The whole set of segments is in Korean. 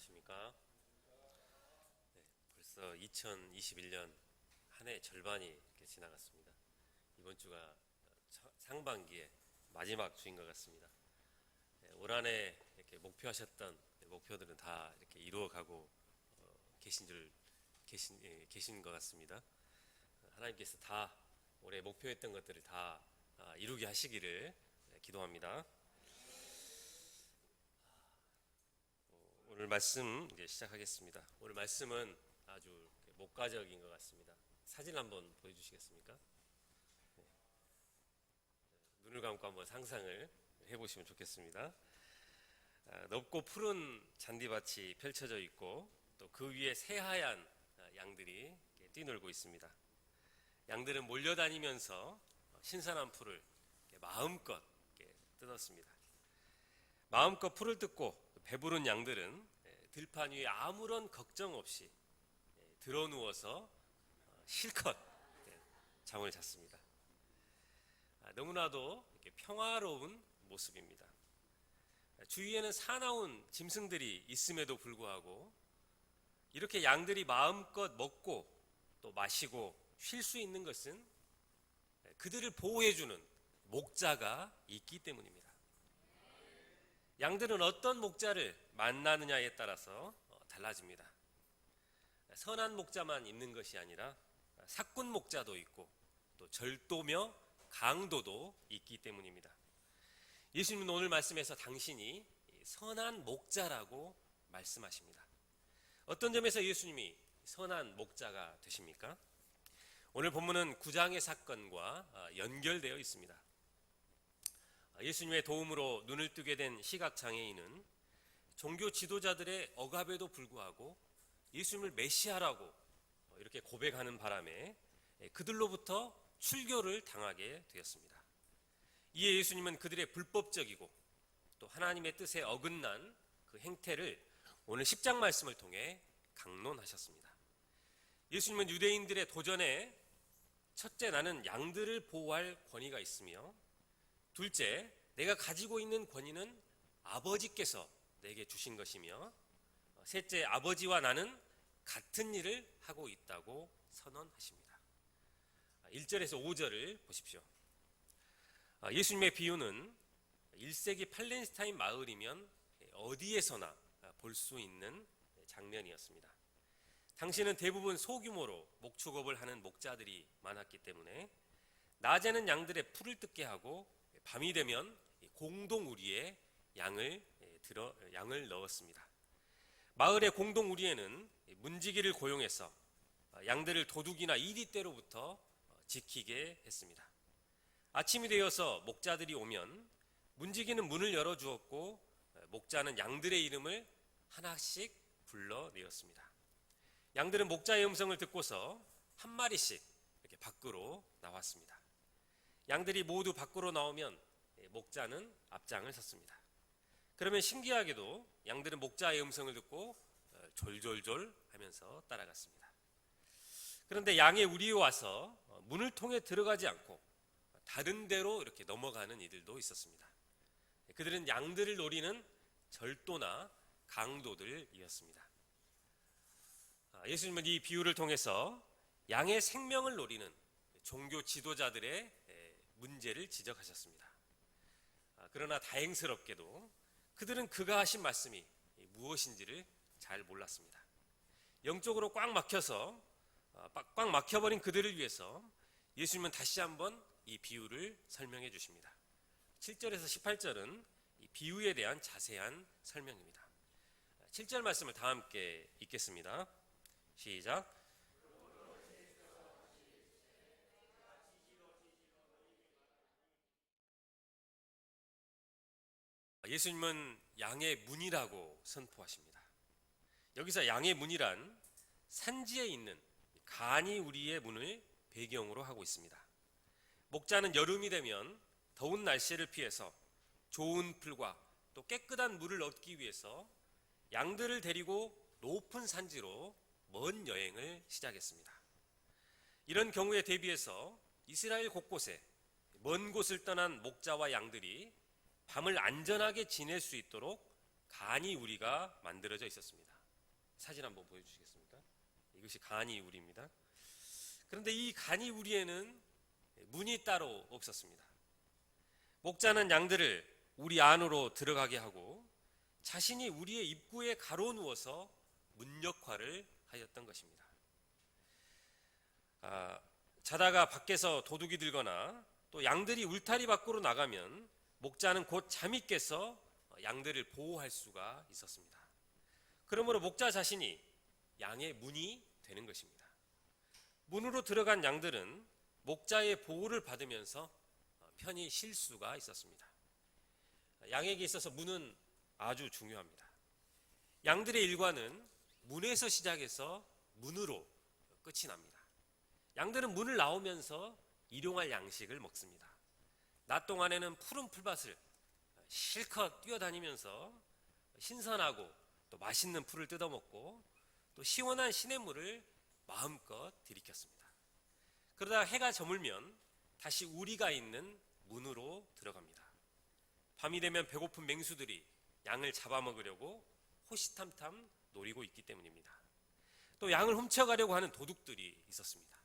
안녕하십니까? 네, 벌써 2021년 한 해 절반이 이렇게 지나갔습니다. 이번 주가 상반기의 마지막 주인 것 같습니다. 네, 올 한 해 이렇게 목표하셨던 목표들은 다 이렇게 이루어가고 계신 것 같습니다. 하나님께서 다 올해 목표했던 것들을 다 이루게 하시기를 기도합니다. 오늘 말씀 이제 시작하겠습니다. 오늘 말씀은 아주 목가적인 것 같습니다. 사진 한번 보여주시겠습니까? 네. 눈을 감고 한번 상상을 해보시면 좋겠습니다. 넓고 푸른 잔디밭이 펼쳐져 있고 또 그 위에 새하얀 양들이 뛰놀고 있습니다. 양들은 몰려다니면서 신선한 풀을 마음껏 뜯었습니다. 마음껏 풀을 뜯고 배부른 양들은 들판 위에 아무런 걱정 없이 드러누워서 실컷 잠을 잤습니다. 너무나도 평화로운 모습입니다. 주위에는 사나운 짐승들이 있음에도 불구하고 이렇게 양들이 마음껏 먹고 또 마시고 쉴 수 있는 것은 그들을 보호해주는 목자가 있기 때문입니다. 양들은 어떤 목자를 만나느냐에 따라서 달라집니다. 선한 목자만 있는 것이 아니라 사꾼 목자도 있고 또 절도며 강도도 있기 때문입니다. 예수님은 오늘 말씀에서 당신이 선한 목자라고 말씀하십니다. 어떤 점에서 예수님이 선한 목자가 되십니까? 오늘 본문은 9장의 사건과 연결되어 있습니다. 예수님의 도움으로 눈을 뜨게 된 시각장애인은 종교 지도자들의 억압에도 불구하고 예수님을 메시아라고 이렇게 고백하는 바람에 그들로부터 출교를 당하게 되었습니다. 이에 예수님은 그들의 불법적이고 또 하나님의 뜻에 어긋난 그 행태를 오늘 10장 말씀을 통해 강론하셨습니다. 예수님은 유대인들의 도전에 첫째, 나는 양들을 보호할 권위가 있으며 둘째, 내가 가지고 있는 권위는 아버지께서 내게 주신 것이며 셋째, 아버지와 나는 같은 일을 하고 있다고 선언하십니다. 1절에서 5절을 보십시오. 예수님의 비유는 1세기 팔레스타인 마을이면 어디에서나 볼 수 있는 장면이었습니다. 당시는 대부분 소규모로 목축업을 하는 목자들이 많았기 때문에 낮에는 양들의 풀을 뜯게 하고 밤이 되면 공동 우리에 양을 넣었습니다. 마을의 공동 우리에는 문지기를 고용해서 양들을 도둑이나 이리떼로부터 지키게 했습니다. 아침이 되어서 목자들이 오면 문지기는 문을 열어주었고 목자는 양들의 이름을 하나씩 불러내었습니다. 양들은 목자의 음성을 듣고서 한 마리씩 이렇게 밖으로 나왔습니다. 양들이 모두 밖으로 나오면 목자는 앞장을 섰습니다. 그러면 신기하게도 양들은 목자의 음성을 듣고 졸졸졸 하면서 따라갔습니다. 그런데 양의 우리에 와서 문을 통해 들어가지 않고 다른 데로 이렇게 넘어가는 이들도 있었습니다. 그들은 양들을 노리는 절도나 강도들이었습니다. 예수님은 이 비유를 통해서 양의 생명을 노리는 종교 지도자들의 문제를 지적하셨습니다. 그러나 다행스럽게도 그들은 그가 하신 말씀이 무엇인지를 잘 몰랐습니다. 영적으로 꽉 막혀버린 그들을 위해서 예수님은 다시 한번 이 비유를 설명해 주십니다. 7절에서 18절은 이 비유에 대한 자세한 설명입니다. 7절 말씀을 다 함께 읽겠습니다. 시작. 예수님은 양의 문이라고 선포하십니다. 여기서 양의 문이란 산지에 있는 간이 우리의 문을 배경으로 하고 있습니다. 목자는 여름이 되면 더운 날씨를 피해서 좋은 풀과 또 깨끗한 물을 얻기 위해서 양들을 데리고 높은 산지로 먼 여행을 시작했습니다. 이런 경우에 대비해서 이스라엘 곳곳에 먼 곳을 떠난 목자와 양들이 밤을 안전하게 지낼 수 있도록 간이 우리가 만들어져 있었습니다. 사진 한번 보여주시겠습니까? 이것이 간이 우리입니다. 그런데 이 간이 우리에는 문이 따로 없었습니다. 목자는 양들을 우리 안으로 들어가게 하고 자신이 우리의 입구에 가로누워서 문 역할을 하였던 것입니다. 자다가 밖에서 도둑이 들거나 또 양들이 울타리 밖으로 나가면 목자는 곧 잠이 깨서 양들을 보호할 수가 있었습니다. 그러므로 목자 자신이 양의 문이 되는 것입니다. 문으로 들어간 양들은 목자의 보호를 받으면서 편히 쉴 수가 있었습니다. 양에게 있어서 문은 아주 중요합니다. 양들의 일과는 문에서 시작해서 문으로 끝이 납니다. 양들은 문을 나오면서 일용할 양식을 먹습니다. 낮 동안에는 푸른 풀밭을 실컷 뛰어다니면서 신선하고 또 맛있는 풀을 뜯어먹고 또 시원한 시냇물을 마음껏 들이켰습니다. 그러다 해가 저물면 다시 우리가 있는 문으로 들어갑니다. 밤이 되면 배고픈 맹수들이 양을 잡아먹으려고 호시탐탐 노리고 있기 때문입니다. 또 양을 훔쳐가려고 하는 도둑들이 있었습니다.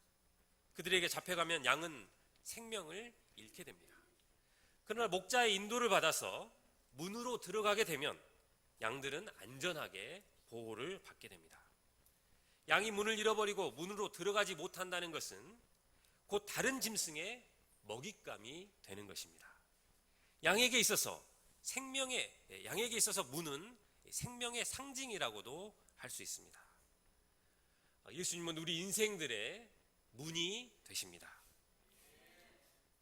그들에게 잡혀가면 양은 생명을 잃게 됩니다. 그러나 목자의 인도를 받아서 문으로 들어가게 되면 양들은 안전하게 보호를 받게 됩니다. 양이 문을 잃어버리고 문으로 들어가지 못한다는 것은 곧 다른 짐승의 먹잇감이 되는 것입니다. 양에게 있어서 문은 생명의 상징이라고도 할 수 있습니다. 예수님은 우리 인생들의 문이 되십니다.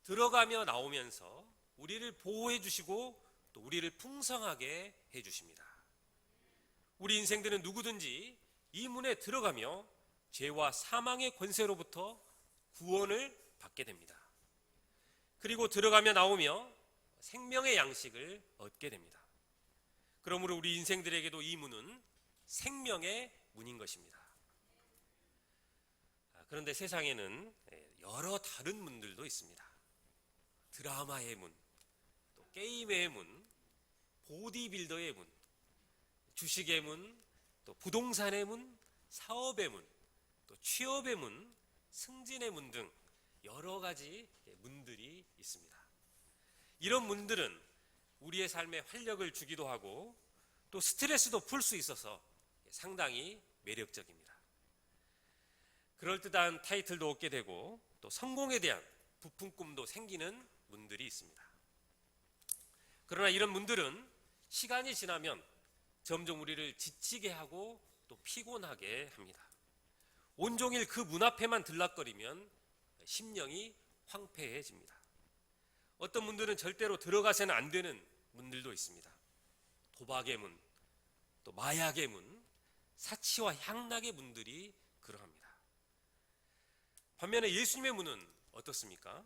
들어가며 나오면서 우리를 보호해 주시고 또 우리를 풍성하게 해 주십니다. 우리 인생들은 누구든지 이 문에 들어가며 죄와 사망의 권세로부터 구원을 받게 됩니다. 그리고 들어가며 나오며 생명의 양식을 얻게 됩니다. 그러므로 우리 인생들에게도 이 문은 생명의 문인 것입니다. 그런데 세상에는 여러 다른 문들도 있습니다. 드라마의 문, 또 게임의 문, 보디빌더의 문, 주식의 문, 또 부동산의 문, 사업의 문, 또 취업의 문, 승진의 문 등 여러 가지 문들이 있습니다. 이런 문들은 우리의 삶에 활력을 주기도 하고 또 스트레스도 풀 수 있어서 상당히 매력적입니다. 그럴듯한 타이틀도 얻게 되고 또 성공에 대한 부푼 꿈도 생기는 문들이 있습니다. 그러나 이런 문들은 시간이 지나면 점점 우리를 지치게 하고 또 피곤하게 합니다. 온종일 그 문 앞에만 들락거리면 심령이 황폐해집니다. 어떤 문들은 절대로 들어가서는 안 되는 문들도 있습니다. 도박의 문, 또 마약의 문, 사치와 향락의 문들이 그러합니다. 반면에 예수님의 문은 어떻습니까?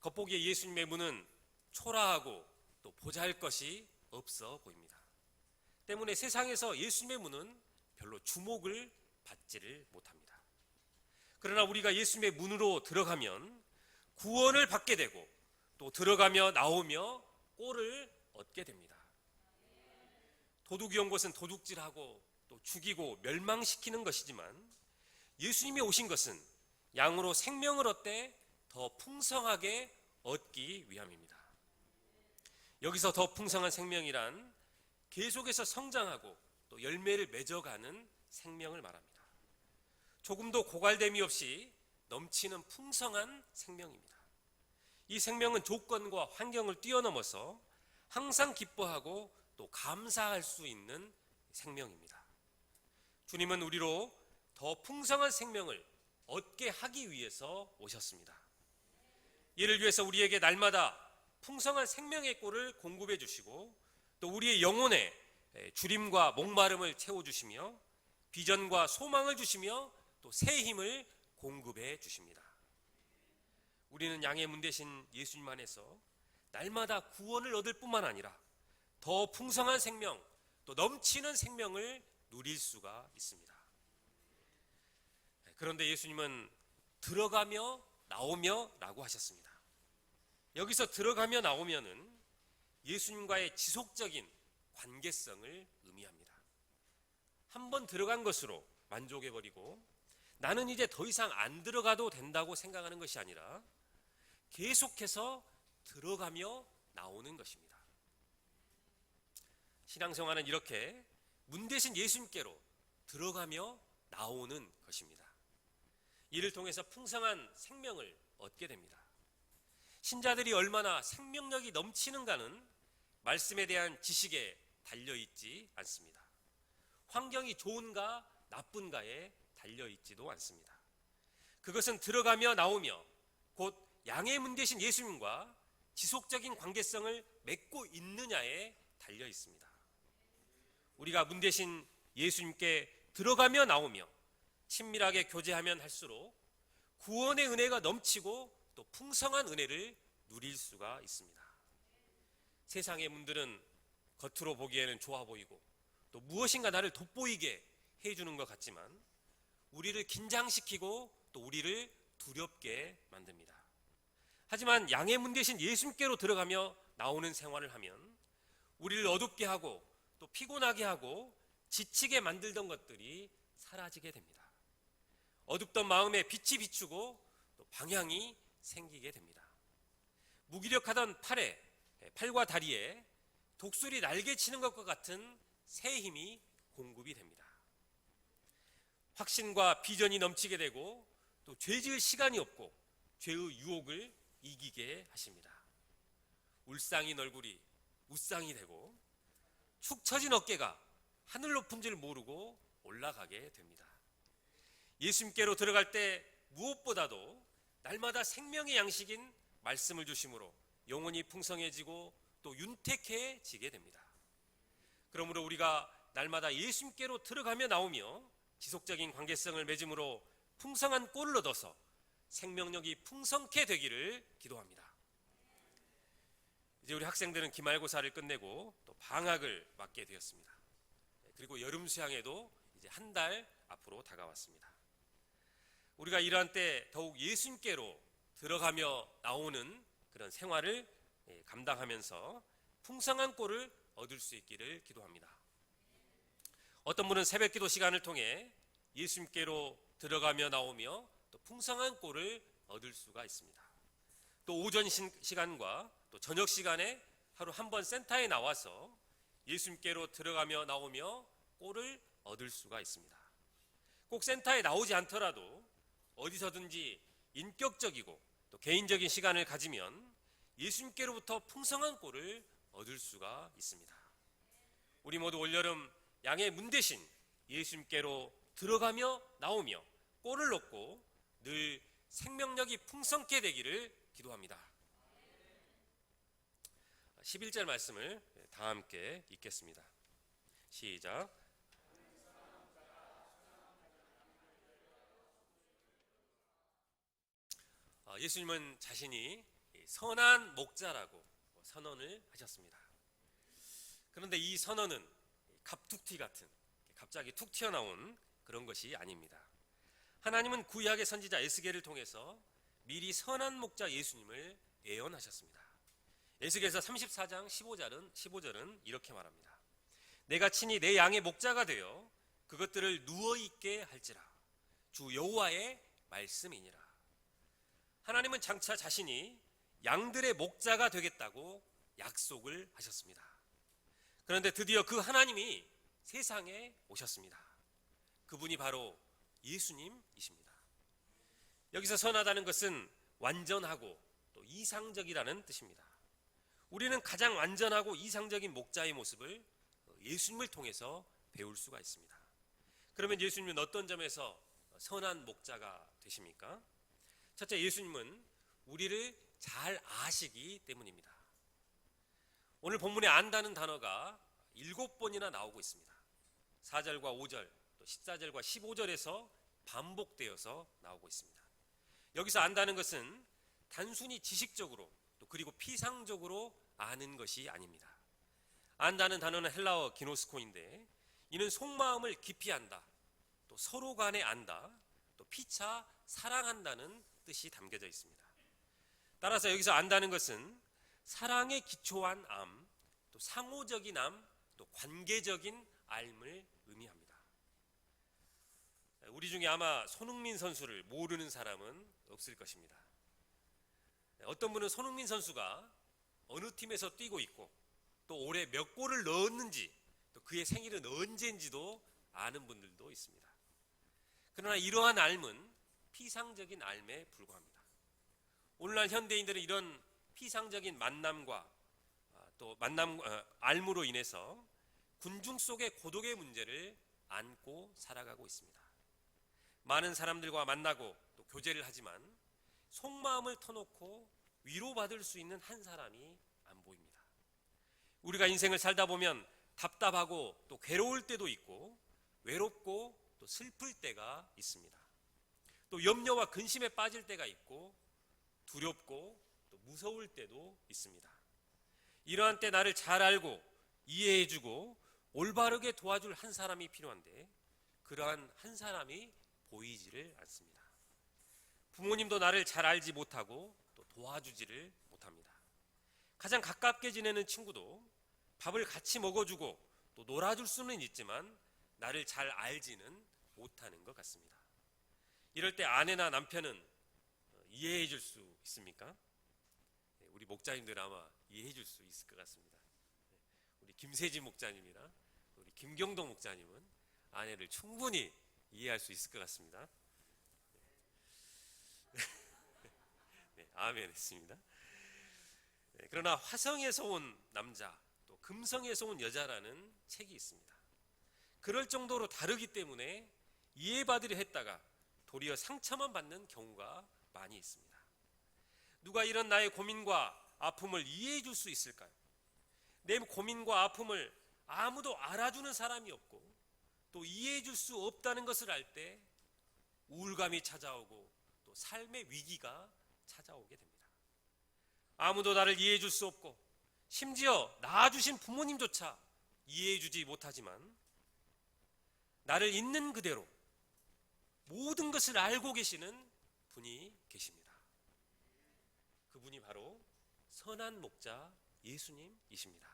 겉보기에 예수님의 문은 초라하고 또 보잘것이 없어 보입니다. 때문에 세상에서 예수님의 문은 별로 주목을 받지를 못합니다. 그러나 우리가 예수님의 문으로 들어가면 구원을 받게 되고 또 들어가며 나오며 꼴을 얻게 됩니다. 도둑이 온 것은 도둑질하고 또 죽이고 멸망시키는 것이지만 예수님이 오신 것은 양으로 생명을 얻되 더 풍성하게 얻기 위함입니다. 여기서 더 풍성한 생명이란 계속해서 성장하고 또 열매를 맺어가는 생명을 말합니다. 조금도 고갈됨이 없이 넘치는 풍성한 생명입니다. 이 생명은 조건과 환경을 뛰어넘어서 항상 기뻐하고 또 감사할 수 있는 생명입니다. 주님은 우리로 더 풍성한 생명을 얻게 하기 위해서 오셨습니다. 이를 위해서 우리에게 날마다 풍성한 생명의 꼴을 공급해 주시고 또 우리의 영혼에 주림과 목마름을 채워주시며 비전과 소망을 주시며 또 새 힘을 공급해 주십니다. 우리는 양의 문 대신 예수님 안에서 날마다 구원을 얻을 뿐만 아니라 더 풍성한 생명, 또 넘치는 생명을 누릴 수가 있습니다. 그런데 예수님은 들어가며 나오며 라고 하셨습니다. 여기서 들어가며 나오면은 예수님과의 지속적인 관계성을 의미합니다. 한번 들어간 것으로 만족해버리고 나는 이제 더 이상 안 들어가도 된다고 생각하는 것이 아니라 계속해서 들어가며 나오는 것입니다. 신앙생활은 이렇게 문 대신 예수님께로 들어가며 나오는 것입니다. 이를 통해서 풍성한 생명을 얻게 됩니다. 신자들이 얼마나 생명력이 넘치는가는 말씀에 대한 지식에 달려있지 않습니다. 환경이 좋은가 나쁜가에 달려있지도 않습니다. 그것은 들어가며 나오며 곧 양의 문 대신 예수님과 지속적인 관계성을 맺고 있느냐에 달려 있습니다. 우리가 문 대신 예수님께 들어가며 나오며 친밀하게 교제하면 할수록 구원의 은혜가 넘치고 또 풍성한 은혜를 누릴 수가 있습니다. 세상의 문들은 겉으로 보기에는 좋아 보이고 또 무엇인가 나를 돋보이게 해주는 것 같지만 우리를 긴장시키고 또 우리를 두렵게 만듭니다. 하지만 양의 문 대신 예수님께로 들어가며 나오는 생활을 하면 우리를 어둡게 하고 또 피곤하게 하고 지치게 만들던 것들이 사라지게 됩니다. 어둡던 마음에 빛이 비추고 또 방향이 생기게 됩니다. 무기력하던 팔과 다리에 독수리 날개 치는 것과 같은 새 힘이 공급이 됩니다. 확신과 비전이 넘치게 되고 또 죄 지을 시간이 없고 죄의 유혹을 이기게 하십니다. 울상인 얼굴이 웃상이 되고 축 처진 어깨가 하늘 높은 줄 모르고 올라가게 됩니다. 예수님께로 들어갈 때 무엇보다도 날마다 생명의 양식인 말씀을 주심으로 영혼이 풍성해지고 또 윤택해지게 됩니다. 그러므로 우리가 날마다 예수님께로 들어가며 나오며 지속적인 관계성을 맺음으로 풍성한 꼴을 얻어서 생명력이 풍성케 되기를 기도합니다. 이제 우리 학생들은 기말고사를 끝내고 또 방학을 맞게 되었습니다. 그리고 여름 수양에도 이제 한 달 앞으로 다가왔습니다. 우리가 이러한 때 더욱 예수님께로 들어가며 나오는 그런 생활을 감당하면서 풍성한 꼴을 얻을 수 있기를 기도합니다. 어떤 분은 새벽 기도 시간을 통해 예수님께로 들어가며 나오며 또 풍성한 꼴을 얻을 수가 있습니다. 또 오전 시간과 또 저녁 시간에 하루 한 번 센터에 나와서 예수님께로 들어가며 나오며 꼴을 얻을 수가 있습니다. 꼭 센터에 나오지 않더라도 어디서든지 인격적이고 또 개인적인 시간을 가지면 예수님께로부터 풍성한 꼴을 얻을 수가 있습니다. 우리 모두 올여름 양의 문 대신 예수님께로 들어가며 나오며 꼴을 얻고 늘 생명력이 풍성케 되기를 기도합니다. 11절 말씀을 다 함께 읽겠습니다. 시작. 예수님은 자신이 선한 목자라고 선언을 하셨습니다. 그런데 이 선언은 갑툭튀 같은 갑자기 툭 튀어나온 그런 것이 아닙니다. 하나님은 구약의 선지자 에스겔을 통해서 미리 선한 목자 예수님을 예언하셨습니다. 에스겔서 34장 15절은 이렇게 말합니다. 내가 친히 내 양의 목자가 되어 그것들을 누워있게 할지라 주 여호와의 말씀이니라. 하나님은 장차 자신이 양들의 목자가 되겠다고 약속을 하셨습니다. 그런데 드디어 그 하나님이 세상에 오셨습니다. 그분이 바로 예수님이십니다. 여기서 선하다는 것은 완전하고 또 이상적이라는 뜻입니다. 우리는 가장 완전하고 이상적인 목자의 모습을 예수님을 통해서 배울 수가 있습니다. 그러면 예수님은 어떤 점에서 선한 목자가 되십니까? 첫째, 예수님은 우리를 잘 아시기 때문입니다. 오늘 본문에 안다는 단어가 7번이나 나오고 있습니다. 4절과 5절, 또 14절과 15절에서 반복되어서 나오고 있습니다. 여기서 안다는 것은 단순히 지식적으로 또 그리고 피상적으로 아는 것이 아닙니다. 안다는 단어는 헬라어 기노스코인데 이는 속마음을 깊이 안다, 또 서로 간에 안다, 또 피차 사랑한다는 뜻이 담겨져 있습니다. 따라서 여기서 안다는 것은 사랑에 기초한 암, 또 상호적인 암, 또 관계적인 삶을 의미합니다. 우리 중에 아마 손흥민 선수를 모르는 사람은 없을 것입니다. 어떤 분은 손흥민 선수가 어느 팀에서 뛰고 있고 또 올해 몇 골을 넣었는지 또 그의 생일은 언제인지도 아는 분들도 있습니다. 그러나 이러한 삶은 피상적인 삶에 불과합니다. 오늘날 현대인들은 이런 피상적인 만남과 또 삶으로 인해서 군중 속의 고독의 문제를 안고 살아가고 있습니다. 많은 사람들과 만나고 또 교제를 하지만 속마음을 터놓고 위로받을 수 있는 한 사람이 안 보입니다. 우리가 인생을 살다 보면 답답하고 또 괴로울 때도 있고 외롭고 또 슬플 때가 있습니다. 또 염려와 근심에 빠질 때가 있고 두렵고 또 무서울 때도 있습니다. 이러한 때 나를 잘 알고 이해해주고 올바르게 도와줄 한 사람이 필요한데 그러한 한 사람이 보이지를 않습니다. 부모님도 나를 잘 알지 못하고 또 도와주지를 못합니다. 가장 가깝게 지내는 친구도 밥을 같이 먹어주고 또 놀아줄 수는 있지만 나를 잘 알지는 못하는 것 같습니다. 이럴 때 아내나 남편은 이해해 줄 수 있습니까? 우리 목자님들 아마 이해해 줄 수 있을 것 같습니다. 우리 김세진 목자님이나 우리 김경동 목자님은 아내를 충분히 이해할 수 있을 것 같습니다. 네, 아멘 했습니다. 네, 그러나 화성에서 온 남자 또 금성에서 온 여자라는 책이 있습니다. 그럴 정도로 다르기 때문에 이해받으려 했다가 도리어 상처만 받는 경우가 많이 있습니다. 누가 이런 나의 고민과 아픔을 이해해 줄 수 있을까요? 내 고민과 아픔을 아무도 알아주는 사람이 없고 또 이해해 줄 수 없다는 것을 알 때 우울감이 찾아오고 또 삶의 위기가 찾아오게 됩니다. 아무도 나를 이해해 줄 수 없고 심지어 낳아주신 부모님조차 이해해 주지 못하지만 나를 있는 그대로 모든 것을 알고 계시는 분이 계십니다. 그분이 바로 선한 목자 예수님이십니다.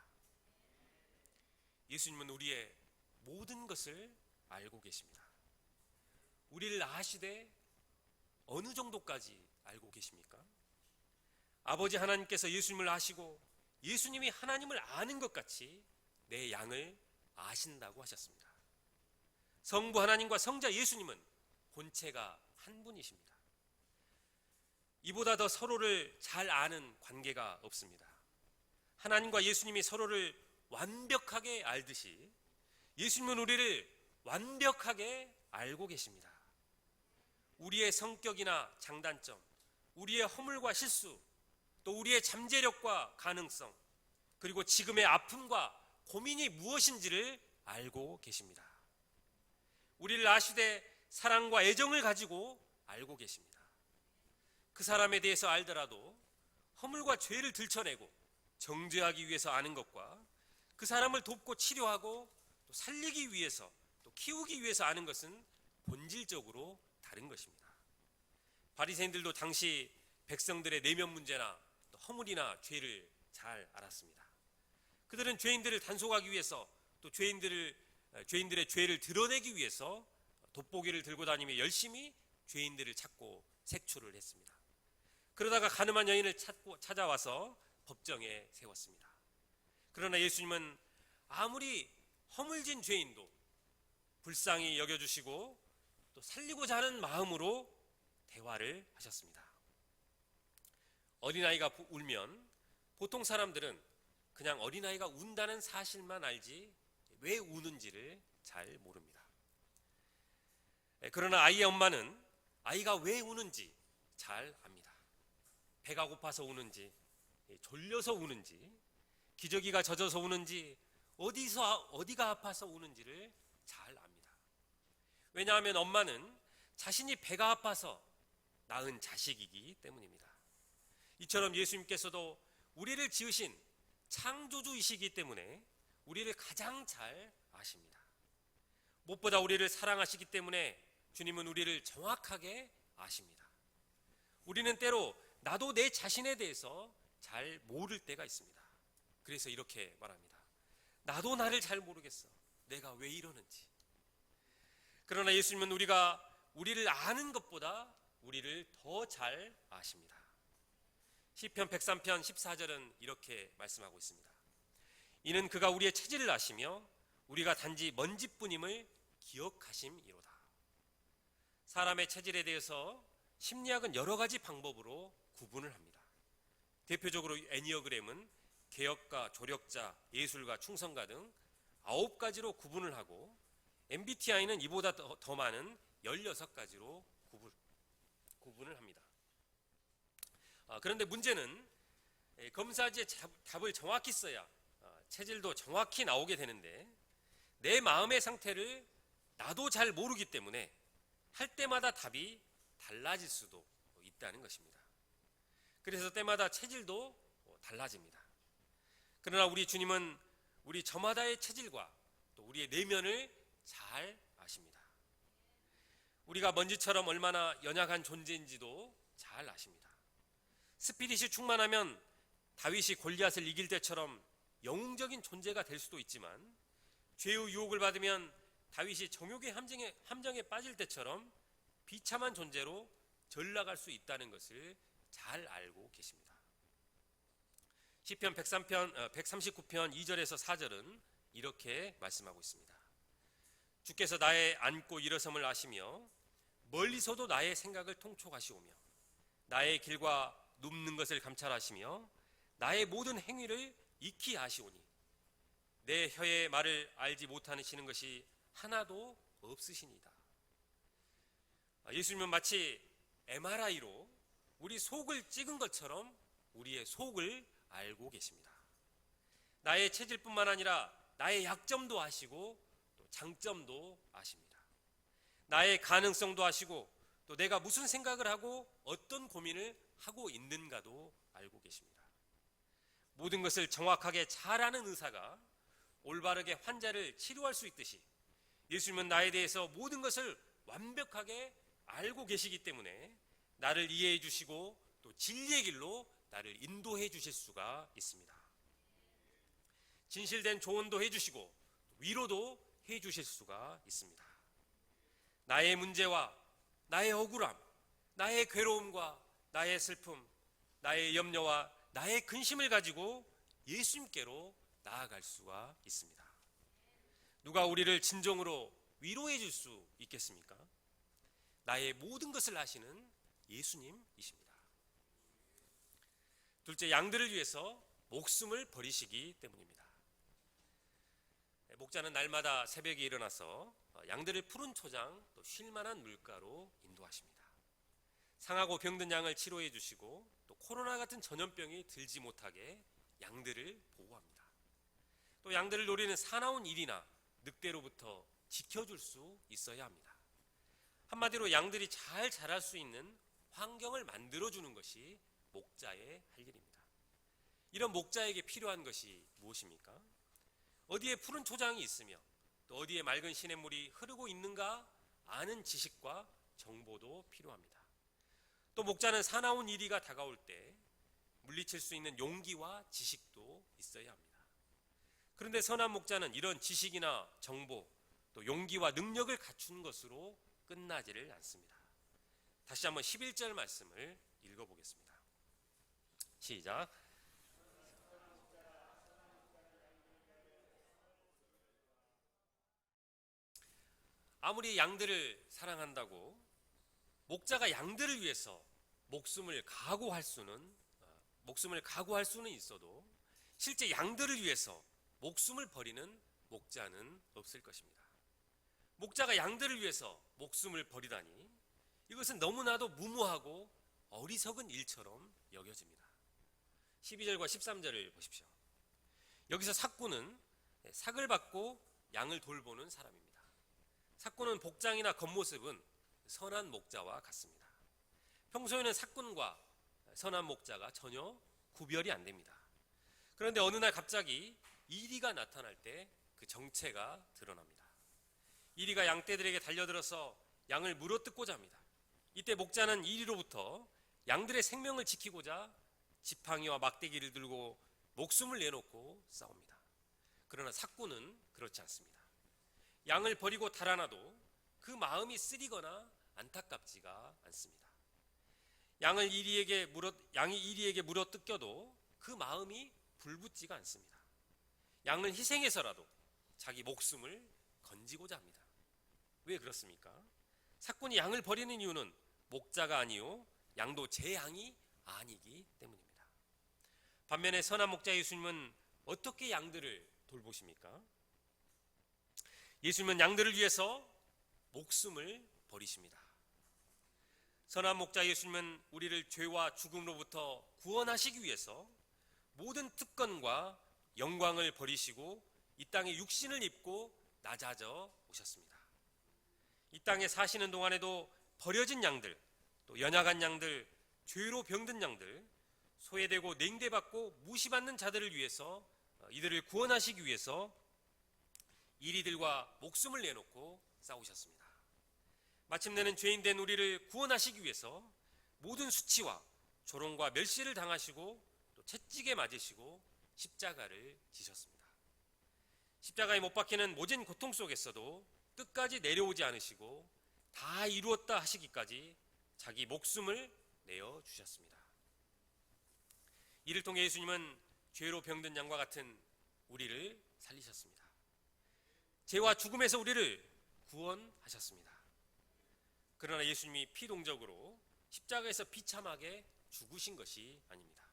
예수님은 우리의 모든 것을 알고 계십니다. 우리를 아시되 어느 정도까지 알고 계십니까? 아버지 하나님께서 예수님을 아시고 예수님이 하나님을 아는 것 같이 내 양을 아신다고 하셨습니다. 성부 하나님과 성자 예수님은 본체가 한 분이십니다. 이보다 더 서로를 잘 아는 관계가 없습니다. 하나님과 예수님이 서로를 완벽하게 알듯이 예수님은 우리를 완벽하게 알고 계십니다. 우리의 성격이나 장단점, 우리의 허물과 실수, 또 우리의 잠재력과 가능성, 그리고 지금의 아픔과 고민이 무엇인지를 알고 계십니다. 우리를 아시되 사랑과 애정을 가지고 알고 계십니다. 그 사람에 대해서 알더라도 허물과 죄를 들춰내고 정죄하기 위해서 아는 것과 그 사람을 돕고 치료하고 또 살리기 위해서 또 키우기 위해서 아는 것은 본질적으로 다른 것입니다. 바리새인들도 당시 백성들의 내면 문제나 또 허물이나 죄를 잘 알았습니다. 그들은 죄인들을 단속하기 위해서 또 죄인들의 죄를 드러내기 위해서 돋보기를 들고 다니며 열심히 죄인들을 찾고 색출을 했습니다. 그러다가 가늠한 여인을 찾아와서 법정에 세웠습니다. 그러나 예수님은 아무리 허물진 죄인도 불쌍히 여겨주시고 또 살리고자 하는 마음으로 대화를 하셨습니다. 어린아이가 울면 보통 사람들은 그냥 어린아이가 운다는 사실만 알지 왜 우는지를 잘 모릅니다. 그러나 아이의 엄마는 아이가 왜 우는지 잘 압니다. 배가 고파서 우는지, 졸려서 우는지, 기저귀가 젖어서 우는지, 어디가 아파서 우는지를 잘 압니다. 왜냐하면 엄마는 자신이 배가 아파서 낳은 자식이기 때문입니다. 이처럼 예수님께서도 우리를 지으신 창조주이시기 때문에 우리를 가장 잘 아십니다. 무엇보다 우리를 사랑하시기 때문에 주님은 우리를 정확하게 아십니다. 우리는 때로 나도 내 자신에 대해서 잘 모를 때가 있습니다. 그래서 이렇게 말합니다. 나도 나를 잘 모르겠어. 내가 왜 이러는지. 그러나 예수님은 우리를 아는 것보다 우리를 더 잘 아십니다. 시편 103편 14절은 이렇게 말씀하고 있습니다. 이는 그가 우리의 체질을 아시며 우리가 단지 먼지뿐임을 기억하심이로다. 사람의 체질에 대해서 심리학은 여러 가지 방법으로 구분을 합니다. 대표적으로 애니어그램은 개혁가, 조력자, 예술가, 충성가 등 9가지로 구분을 하고 MBTI는 이보다 더 많은 16가지로 구분을 합니다. 그런데 문제는 검사지에 답을 정확히 써야 체질도 정확히 나오게 되는데 내 마음의 상태를 나도 잘 모르기 때문에 할 때마다 답이 달라질 수도 있다는 것입니다. 그래서 때마다 체질도 달라집니다. 그러나 우리 주님은 우리 저마다의 체질과 또 우리의 내면을 잘 아십니다. 우리가 먼지처럼 얼마나 연약한 존재인지도 잘 아십니다. 스피릿이 충만하면 다윗이 골리앗을 이길 때처럼 영웅적인 존재가 될 수도 있지만 죄의 유혹을 받으면 다윗이 정욕의 함정에 빠질 때처럼 비참한 존재로 전락할 수 있다는 것을 잘 알고 계십니다. 시편 139편 2절에서 4절은 이렇게 말씀하고 있습니다. 주께서 나의 앉고 일어섬을 아시며 멀리서도 나의 생각을 통촉하시오며 나의 길과 눕는 것을 감찰하시며 나의 모든 행위를 익히 아시오니 내 혀의 말을 알지 못하시는 것이 하나도 없으시니이다. 예수님은 마치 MRI로 우리 속을 찍은 것처럼 우리의 속을 알고 계십니다. 나의 체질뿐만 아니라 나의 약점도 아시고 또 장점도 아십니다. 나의 가능성도 아시고 또 내가 무슨 생각을 하고 어떤 고민을 하고 있는가도 알고 계십니다. 모든 것을 정확하게 잘 아는 의사가 올바르게 환자를 치료할 수 있듯이 예수님은 나에 대해서 모든 것을 완벽하게 알고 계시기 때문에 나를 이해해 주시고 또 진리의 길로 나를 인도해 주실 수가 있습니다. 진실된 조언도 해주시고 위로도 해주실 수가 있습니다. 나의 문제와 나의 억울함, 나의 괴로움과 나의 슬픔, 나의 염려와 나의 근심을 가지고 예수님께로 나아갈 수가 있습니다. 누가 우리를 진정으로 위로해 줄 수 있겠습니까? 나의 모든 것을 아시는 예수님이십니다. 둘째, 양들을 위해서 목숨을 버리시기 때문입니다. 목자는 날마다 새벽에 일어나서 양들을 푸른 초장 또 쉴만한 물가로 인도하십니다. 상하고 병든 양을 치료해 주시고 또 코로나 같은 전염병이 들지 못하게 양들을 보호합니다. 또 양들을 노리는 사나운 일이나 늑대로부터 지켜줄 수 있어야 합니다. 한마디로 양들이 잘 자랄 수 있는 환경을 만들어주는 것이 목자의 할 일입니다. 이런 목자에게 필요한 것이 무엇입니까? 어디에 푸른 초장이 있으며 또 어디에 맑은 시냇물이 흐르고 있는가 아는 지식과 정보도 필요합니다. 또 목자는 사나운 이리가 다가올 때 물리칠 수 있는 용기와 지식도 있어야 합니다. 그런데 선한 목자는 이런 지식이나 정보 또 용기와 능력을 갖춘 것으로 끝나지를 않습니다. 다시 한번 11절 말씀을 읽어보겠습니다. 시작. 아무리 양들을 사랑한다고 목자가 양들을 위해서 목숨을 각오할 수는 있어도 실제 양들을 위해서 목숨을 버리는 목자는 없을 것입니다. 목자가 양들을 위해서 목숨을 버리다니 이것은 너무나도 무모하고 어리석은 일처럼 여겨집니다. 12절과 13절을 보십시오. 여기서 삭구는 삭을 받고 양을 돌보는 사람입니다. 삭구는 복장이나 겉모습은 선한 목자와 같습니다. 평소에는 삭군과 선한 목자가 전혀 구별이 안 됩니다. 그런데 어느 날 갑자기 이리가 나타날 때 그 정체가 드러납니다. 이리가 양떼들에게 달려들어서 양을 물어뜯고자 합니다. 이때 목자는 이리로부터 양들의 생명을 지키고자 지팡이와 막대기를 들고 목숨을 내놓고 싸웁니다. 그러나 삭구는 그렇지 않습니다. 양을 버리고 달아나도 그 마음이 쓰리거나 안타깝지가 않습니다. 양이 이리에게 물어 뜯겨도 그 마음이 불붙지가 않습니다. 양을 희생해서라도 자기 목숨을 건지고자 합니다. 왜 그렇습니까? 삭군이 양을 버리는 이유는 목자가 아니요 양도 제 양이 아니기 때문입니다. 반면에 선한 목자 예수님은 어떻게 양들을 돌보십니까? 예수님은 양들을 위해서 목숨을 버리십니다. 선한 목자 예수님은 우리를 죄와 죽음으로부터 구원하시기 위해서 모든 특권과 영광을 버리시고 이 땅에 육신을 입고 낮아져 오셨습니다. 이 땅에 사시는 동안에도 버려진 양들, 또 연약한 양들, 죄로 병든 양들, 소외되고 냉대받고 무시받는 자들을 위해서 이들을 구원하시기 위해서 이리들과 목숨을 내놓고 싸우셨습니다. 마침내는 죄인된 우리를 구원하시기 위해서 모든 수치와 조롱과 멸시를 당하시고 또 채찍에 맞으시고 십자가를 지셨습니다. 십자가에 못 박히는 모진 고통 속에서도 끝까지 내려오지 않으시고 다 이루었다 하시기까지 자기 목숨을 내어 주셨습니다. 이를 통해 예수님은 죄로 병든 양과 같은 우리를 살리셨습니다. 죄와 죽음에서 우리를 구원하셨습니다. 그러나 예수님이 피동적으로 십자가에서 비참하게 죽으신 것이 아닙니다.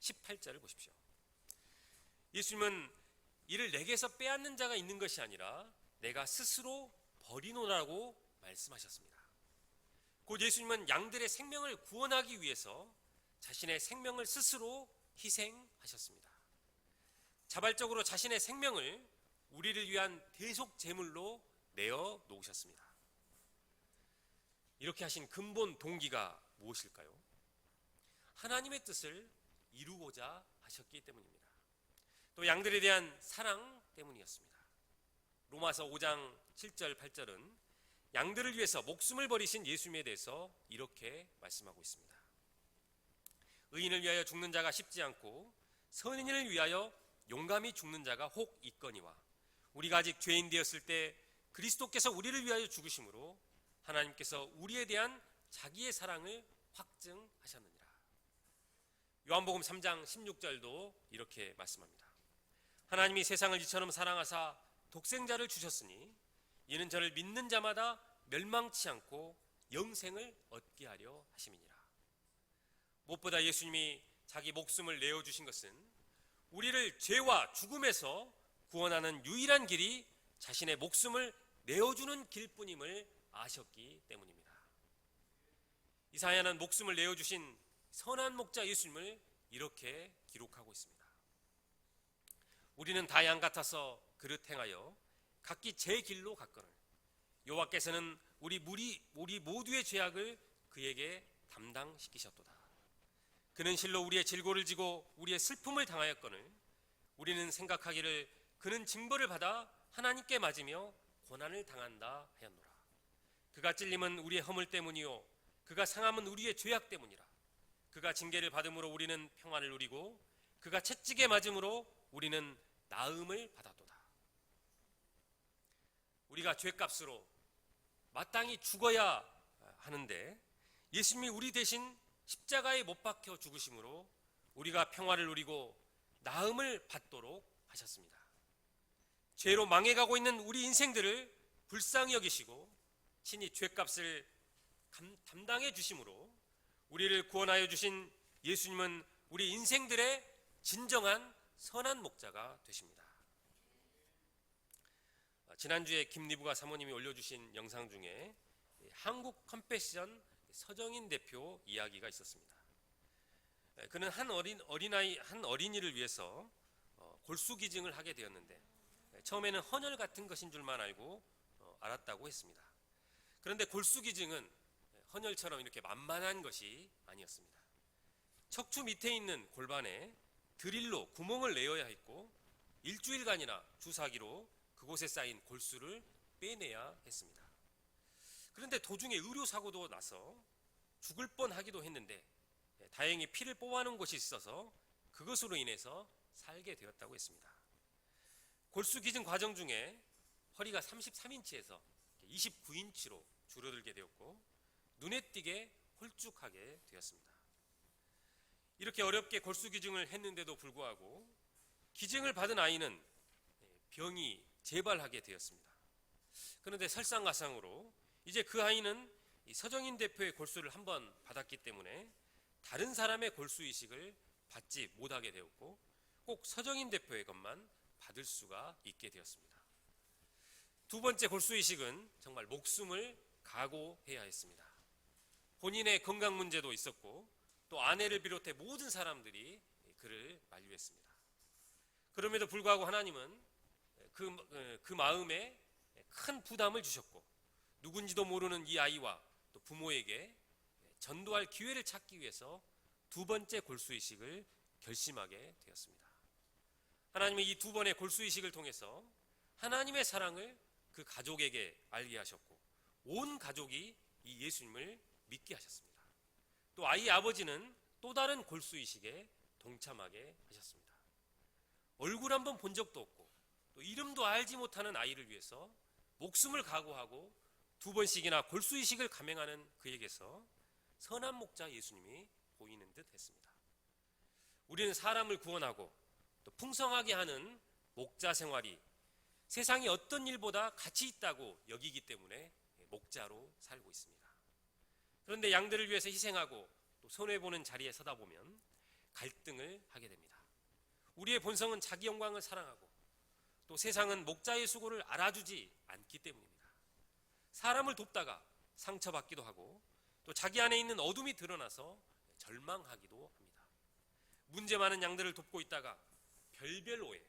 18절을 보십시오. 예수님은 이를 내게서 빼앗는 자가 있는 것이 아니라 내가 스스로 버리노라고 말씀하셨습니다. 곧 예수님은 양들의 생명을 구원하기 위해서 자신의 생명을 스스로 희생하셨습니다. 자발적으로 자신의 생명을 우리를 위한 대속 제물로 내어 놓으셨습니다. 이렇게 하신 근본 동기가 무엇일까요? 하나님의 뜻을 이루고자 하셨기 때문입니다. 또 양들에 대한 사랑 때문이었습니다. 로마서 5장 7절 8절은 양들을 위해서 목숨을 버리신 예수님에 대해서 이렇게 말씀하고 있습니다. 의인을 위하여 죽는 자가 쉽지 않고 선인을 위하여 용감히 죽는 자가 혹 있거니와 우리가 아직 죄인 되었을 때 그리스도께서 우리를 위하여 죽으심으로 하나님께서 우리에 대한 자기의 사랑을 확증하셨느니라. 요한복음 3장 16절도 이렇게 말씀합니다. 하나님이 세상을 이처럼 사랑하사 독생자를 주셨으니 이는 저를 믿는 자마다 멸망치 않고 영생을 얻게 하려 하심이니라. 무엇보다 예수님이 자기 목숨을 내어주신 것은 우리를 죄와 죽음에서 구원하는 유일한 길이 자신의 목숨을 내어주는 길뿐임을 아셨기 때문입니다. 이사야는 목숨을 내어주신 선한 목자 예수님을 이렇게 기록하고 있습니다. 우리는 다 양 같아서 그릇 행하여 각기 제 길로 갔거늘 여호와께서는 우리 모두의 죄악을 그에게 담당시키셨도다. 그는 실로 우리의 질고를 지고 우리의 슬픔을 당하였거늘 우리는 생각하기를 그는 징벌을 받아 하나님께 맞으며 고난을 당한다 하였노라. 그가 찔림은 우리의 허물 때문이요 그가 상함은 우리의 죄악 때문이라. 그가 징계를 받음으로 우리는 평안을 누리고 그가 채찍에 맞음으로 우리는 나음을 받았도다. 우리가 죄값으로 마땅히 죽어야 하는데 예수님이 우리 대신 십자가에 못 박혀 죽으심으로 우리가 평화를 누리고 나음을 받도록 하셨습니다. 죄로 망해가고 있는 우리 인생들을 불쌍히 여기시고 친히 죄값을 담당해 주심으로 우리를 구원하여 주신 예수님은 우리 인생들의 진정한 선한 목자가 되십니다. 지난주에 김리부가 사모님이 올려주신 영상 중에 한국 컴패션 서정인 대표 이야기가 있었습니다. 그는 한 어린이를 위해서 골수기증을 하게 되었는데 처음에는 헌혈 같은 것인 줄만 알았다고 했습니다. 그런데 골수기증은 헌혈처럼 이렇게 만만한 것이 아니었습니다. 척추 밑에 있는 골반에 드릴로 구멍을 내어야 했고 일주일간이나 주사기로 그곳에 쌓인 골수를 빼내야 했습니다. 그런데 도중에 의료사고도 나서 죽을 뻔하기도 했는데 다행히 피를 뽑아놓은 곳이 있어서 그것으로 인해서 살게 되었다고 했습니다. 골수 기증 과정 중에 허리가 33인치에서 29인치로 줄어들게 되었고 눈에 띄게 홀쭉하게 되었습니다. 이렇게 어렵게 골수 기증을 했는데도 불구하고 기증을 받은 아이는 병이 재발하게 되었습니다. 그런데 설상가상으로 이제 그 아이는 서정인 대표의 골수를 한번 받았기 때문에 다른 사람의 골수 이식을 받지 못하게 되었고 꼭 서정인 대표의 것만 받을 수가 있게 되었습니다. 두 번째 골수 이식은 정말 목숨을 각오해야 했습니다. 본인의 건강 문제도 있었고 또 아내를 비롯해 모든 사람들이 그를 만류했습니다. 그럼에도 불구하고 하나님은 그 마음에 큰 부담을 주셨고 누군지도 모르는 이 아이와 또 부모에게 전도할 기회를 찾기 위해서 두 번째 골수 이식을 결심하게 되었습니다. 하나님은 이 두 번의 골수 이식을 통해서 하나님의 사랑을 그 가족에게 알게 하셨고 온 가족이 이 예수님을 믿게 하셨습니다. 또 아이의 아버지는 또 다른 골수 이식에 동참하게 하셨습니다. 얼굴 한번 본 적도 없고 또 이름도 알지 못하는 아이를 위해서 목숨을 각오하고 두 번씩이나 골수 이식을 감행하는 그에게서 선한 목자 예수님이 보이는 듯 했습니다. 우리는 사람을 구원하고 또 풍성하게 하는 목자 생활이 세상의 어떤 일보다 가치 있다고 여기기 때문에 목자로 살고 있습니다. 그런데 양들을 위해서 희생하고 또 손해보는 자리에 서다 보면 갈등을 하게 됩니다. 우리의 본성은 자기 영광을 사랑하고 또 세상은 목자의 수고를 알아주지 않기 때문입니다. 사람을 돕다가 상처받기도 하고 또 자기 안에 있는 어둠이 드러나서 절망하기도 합니다. 문제 많은 양들을 돕고 있다가 별별 오해,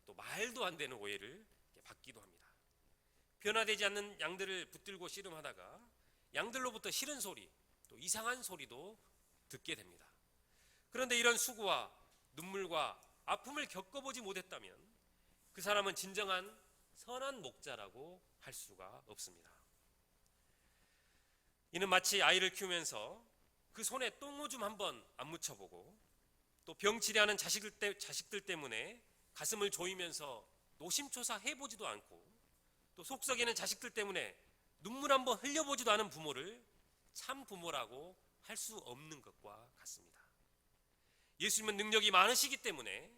또 말도 안 되는 오해를 받기도 합니다. 변화되지 않는 양들을 붙들고 씨름하다가 양들로부터 싫은 소리, 또 이상한 소리도 듣게 됩니다. 그런데 이런 수고와 눈물과 아픔을 겪어보지 못했다면 그 사람은 진정한 선한 목자라고 할 수가 없습니다. 이는 마치 아이를 키우면서 그 손에 똥오줌 한번 안 묻혀보고 또 병치레하는 자식들 때문에 가슴을 조이면서 노심초사 해보지도 않고 또 속썩이는 자식들 때문에 눈물 한번 흘려보지도 않은 부모를 참 부모라고 할 수 없는 것과 같습니다. 예수님은 능력이 많으시기 때문에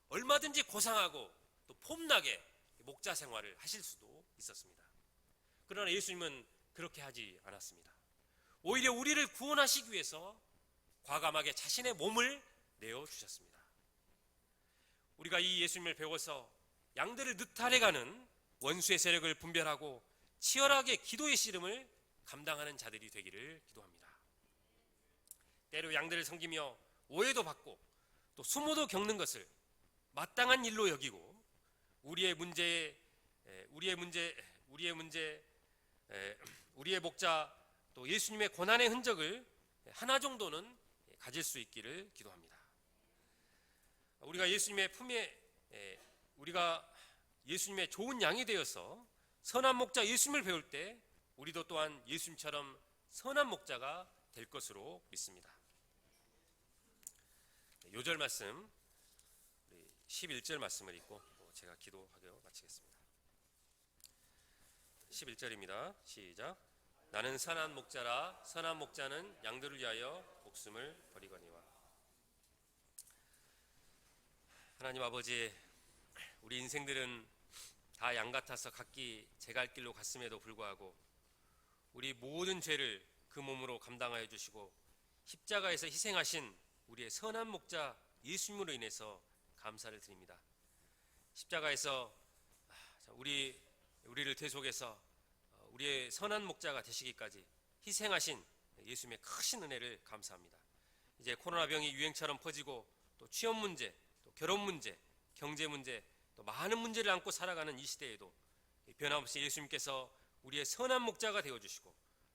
얼마든지 고상하고 또 폼나게 목자 생활을 하실 수도 있었습니다. 그러나 예수님은 그렇게 하지 않았습니다. 오히려 우리를 구원하시기 위해서 과감하게 자신의 몸을 내어주셨습니다. 우리가 이 예수님을 배워서 양들을 느탈해가는 원수의 세력을 분별하고 치열하게 기도의 씨름을 감당하는 자들이 되기를 기도합니다. 때로 양들을 섬기며 오해도 받고 또 수모도 겪는 것을 마땅한 일로 여기고 우리의 목자 또 예수님의 고난의 흔적을 하나 정도는 가질 수 있기를 기도합니다. 우리가 예수님의 좋은 양이 되어서 선한 목자 예수님을 배울 때 우리도 또한 예수님처럼 선한 목자가 될 것으로 믿습니다. 요절 말씀 11절 말씀을 읽고 제가 기도하며 마치겠습니다. 11절입니다. 시작. 나는 선한 목자라 선한 목자는 양들을 위하여 목숨을 버리거니와. 하나님 아버지, 우리 인생들은 다 양 같아서 각기 제 갈 길로 갔음에도 불구하고 우리 모든 죄를 그 몸으로 감당하여 주시고 십자가에서 희생하신 우리의 선한 목자 예수님으로 인해서 감사를 드립니다. 십자가에서 우리를 대속해서 우리의 선한 목자가 되시기까지 희생하신 예수님의 크신 은혜를 감사합니다. 이제 코로나 병이 유행처럼 퍼지고 또 취업 문제, 또 결혼 문제, 경제 문제, 또 많은 문제를 안고 살아가는 이 시대에도 변함없이 예수님께서 우리의 선한 목자가 되어주시고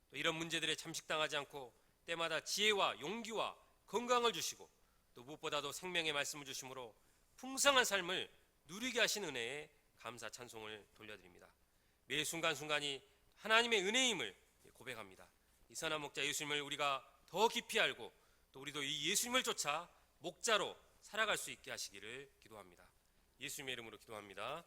또 이런 문제들에 잠식당하지 않고 때마다 지혜와 용기와 건강을 주시고 또 무엇보다도 생명의 말씀을 주심으로 풍성한 삶을 누리게 하신 은혜에 감사 찬송을 돌려드립니다. 매 순간순간이 하나님의 은혜임을 고백합니다. 이 선한 목자 예수님을 우리가 더 깊이 알고 또 우리도 이 예수님을 쫓아 목자로 살아갈 수 있게 하시기를 기도합니다. 예수님의 이름으로 기도합니다.